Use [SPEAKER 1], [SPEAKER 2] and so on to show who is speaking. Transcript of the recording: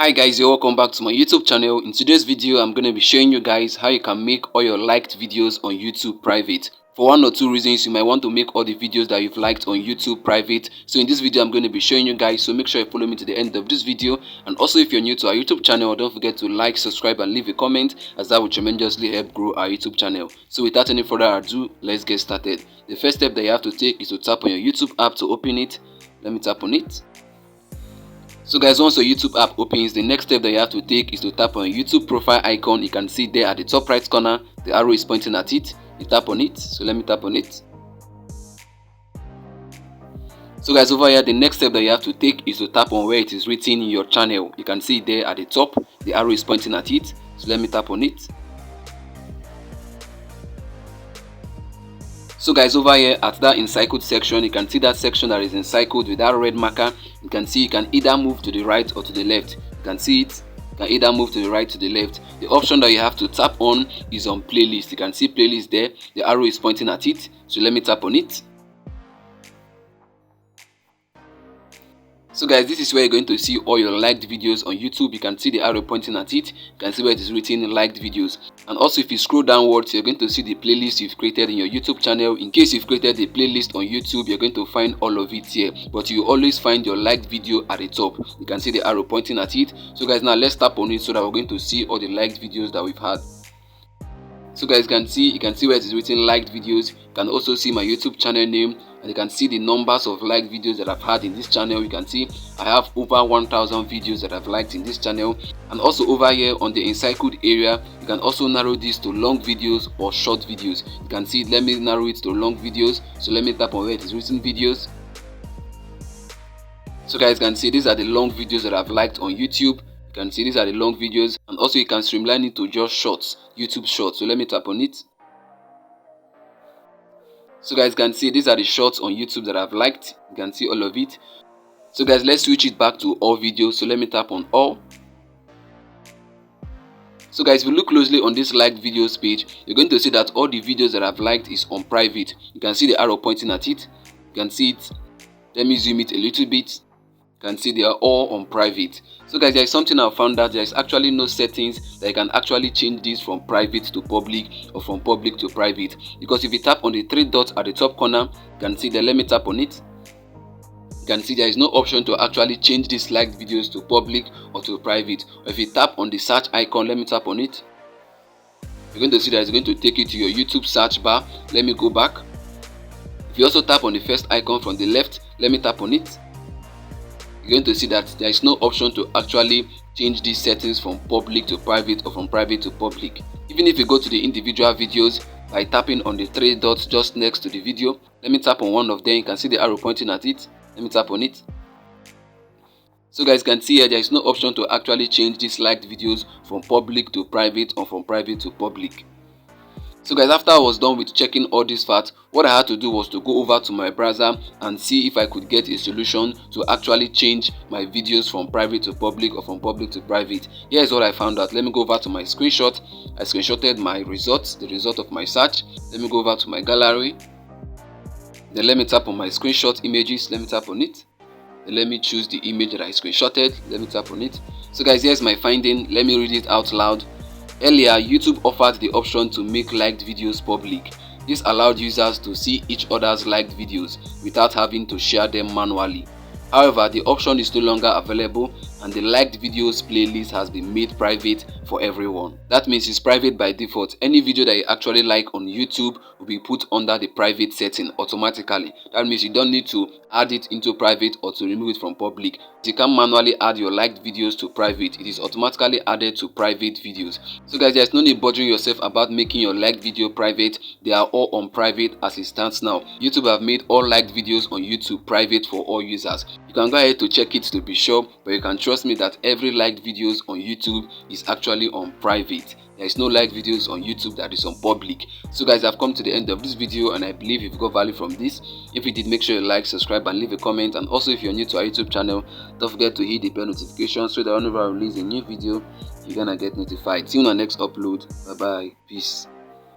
[SPEAKER 1] Hi guys, you're welcome back to my YouTube channel. In today's video, I'm going to be showing you guys how you can make all your liked videos on YouTube private. For one or two reasons, you might want to make all the videos that you've liked on YouTube private. So in this video, I'm going to be showing you guys, so make sure you follow me to the end of this video. And also, if you're new to our YouTube channel, don't forget to like, subscribe and leave a comment, as that will tremendously help grow our YouTube channel. So without any further ado, let's get started. The first step that you have to take is to tap on your YouTube app to open it. Let me tap on it. So guys, once your YouTube app opens, the next step that you have to take is to tap on your YouTube profile icon. You can see there at the top right corner, the arrow is pointing at it. You tap on it. So let me tap on it. So guys, over here, the next step that you have to take is to tap on where it is written your channel. You can see there at the top, the arrow is pointing at it. So let me tap on it. So guys, over here at that encircled section, you can see that section that is encircled with that red marker. You can see you can either move to the right or to the left. You can see it. You can either move to the right or to the left. The option that you have to tap on is on playlist. You can see playlist there. The arrow is pointing at it. So let me tap on it. So guys, this is where you're going to see all your liked videos on YouTube. You can see the arrow pointing at it. You can see where it is written liked videos. And also if you scroll downwards, you're going to see the playlist you've created in your YouTube channel. In case you've created a playlist on YouTube, you're going to find all of it here. But you always find your liked video at the top. You can see the arrow pointing at it. So guys, now let's tap on it so that we're going to see all the liked videos that we've had. So guys, you can see where it is written liked videos. You can also see my YouTube channel name, and you can see the numbers of liked videos that I've had in this channel. You can see I have over 1000 videos that I've liked in this channel. And also over here on the encircled area, you can also narrow this to long videos or short videos. You can see, let me narrow it to long videos. So let me tap on where it is written videos. So guys, you can see these are the long videos that I've liked on YouTube. You can see these are the long videos, and also you can streamline it to just shorts, YouTube shorts. So let me tap on it. So guys, you can see these are the shorts on YouTube that I've liked. You can see all of it. So guys, let's switch it back to all videos. So let me tap on all. So guys, if you look closely on this liked videos page, you're going to see that all the videos that I've liked is on private. You can see the arrow pointing at it. You can see it. Let me zoom it a little bit. You can see they are all on private. So guys, there is something I found out. There is actually no settings that you can actually change this from private to public or from public to private, because if you tap on the three dots at the top corner, you can see the let me tap on it. You can see there is no option to actually change these liked videos to public or to private. Or if you tap on the search icon, let me tap on it, you're going to see that it's going to take you to your YouTube search bar. Let me go back. If you also tap on the first icon from the left, let me tap on it, you're going to see that there is no option to actually change these settings from public to private or from private to public. Even if you go to the individual videos by tapping on the three dots just next to the video, let me tap on one of them. You can see the arrow pointing at it. Let me tap on it. So guys, you can see here there is no option to actually change these liked videos from public to private or from private to public. So guys, after I was done with checking all these facts, what I had to do was to go over to my browser and see if I could get a solution to actually change my videos from private to public or from public to private. Here's what I found out. Let me go over to my screenshot. I screenshotted my results, the result of my search. Let me go over to my gallery. Then let me tap on my screenshot images. Let me tap on it. Then let me choose the image that I screenshotted. Let me tap on it. So guys, here's my finding. Let me read it out loud. Earlier, YouTube offered the option to make liked videos public. This allowed users to see each other's liked videos without having to share them manually. However, the option is no longer available, and the liked videos playlist has been made private for everyone. That means it's private by default. Any video that you actually like on YouTube will be put under the private setting automatically. That means you don't need to add it into private or to remove it from public. You can manually add your liked videos to private. It is automatically added to private videos. So guys, there's no need bothering yourself about making your liked video private. They are all on private as it stands now. YouTube have made all liked videos on YouTube private for all users. You can go ahead to check it to be sure, but you can trust me that every liked videos on YouTube is actually on private. There is no liked videos on YouTube that is on public. So guys, I've come to the end of this video, and I believe you've got value from this. If you did, make sure you like, subscribe and leave a comment. And also, if you're new to our YouTube channel, don't forget to hit the bell notification so that whenever I release a new video, you're gonna get notified. See you on the next upload. Bye bye. Peace.